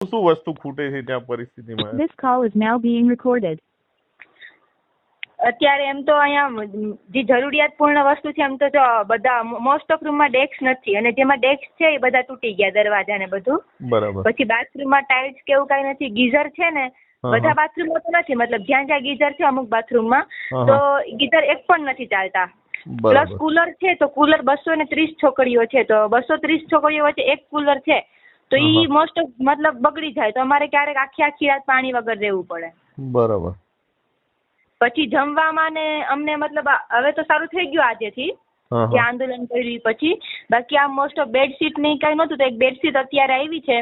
શું વસ્તુ ખૂટે છે ત્યાં પરિસ્થિતિમાં? This call is now being recorded. અત્યારે એમ તો અહીંયા જે જરૂરિયાતપૂર્ણ વસ્તુ છે એમ તો જો બધા મોસ્ટ ઓફ રૂમમાં ડેસ્ક નથી, અને જેમાં ડેસ્ક છે એ બધા તૂટી ગયા, દરવાજા ને બધું. બરાબર. પછી બાથરૂમમાં ટાઇલ્સ કે એવું કઈ નથી. ગીઝર છે ને બધા બાથરૂમમાં તો નથી, મતલબ જ્યાં જ્યાં ગીઝર છે અમુક બાથરૂમમાં તો ગીઝર એક પણ નથી ચાલતા. પ્લસ કુલર છે તો કુલર 230 છોકરીઓ છે તો 230 છોકરીઓ વચ્ચે એક કુલર છે તો ઈ મોસ્ટ ઓફ મતલબ બગડી જાય તો અમારે ક્યારેક આખી રાત પાણી વગર રહેવું પડે. બરાબર. પછી જમવામાં ને અમને મતલબ હવે તો સારું થઈ ગયું આજેથી જે આંદોલન કર્યું પછી. બાકી આ મોસ્ટ ઓફ બેડશીટ ને કઈ નહોતું તો એક બેડશીટ અત્યારે આવી છે.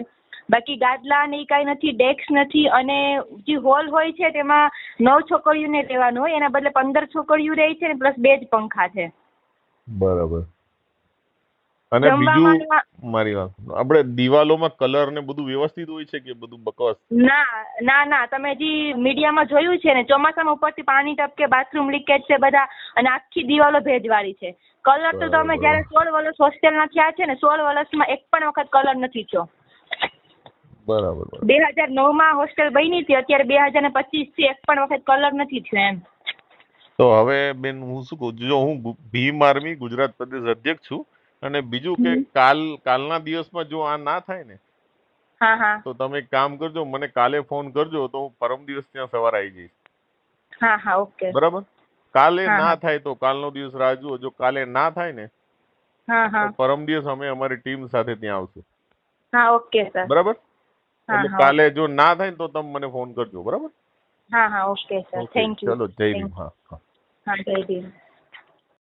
બાકી ગાદલા ને કઈ નથી, ડેસ્ક નથી, અને જે હોલ હોય છે તેમાં 9 છોકરીઓને રહેવાનું હોય એના બદલે 15 છોકરીઓ રહે છે ને પ્લસ 2 જ પંખા છે. બરાબર. અને બીજું મારી વાત, આપણે દિવાલોમાં કલર ને બધું વ્યવસ્થિત હોય છે કે બધું બકવાસ? ના તમે જે મીડિયામાં જોયું છે ને ચોમાસામાં ઉપરથી પાણી ટપકે, બાથરૂમ લીકેજ છે બધા, અને આખી દિવાલો ભેજવાળી છે. કલર તો તમે જયારે 16 વર્ષ હોસ્ટેલના થયા છે ને 16 વર્ષમાં એક પણ વખત કલર નથી થયો. બરાબર. 2009માં હોસ્ટેલ બની હતી, અત્યારે 2025 થી એક પણ વખત કલર નથી થયો એમ. તો હવે બેન હું શું કહું, જો હું ભીમ આર્મી ગુજરાત પ્રદેશ અધ્યક્ષ છું, અને બીજું કે કાલના દિવસમાં જો આ ના થાય ને તો તમે એક કામ કરજો, મને કાલે ફોન કરજો તો હું પરમ દિવસ ત્યાં સવારે આવી જઈશ. ઓકે. બરાબર. કાલે ના થાય તો કાલનો દિવસ રાહ જુઓ. જો કાલે ના થાય ને તો પરમ દિવસ અમે અમારી ટીમ સાથે ત્યાં આવશું. Okay sir. બરાબર. એટલે કાલે જો ના થાય તો તમે મને ફોન કરજો. બરાબર. Okay sir. Thank you. ચલો, જય ભીમ. જય ભીમ.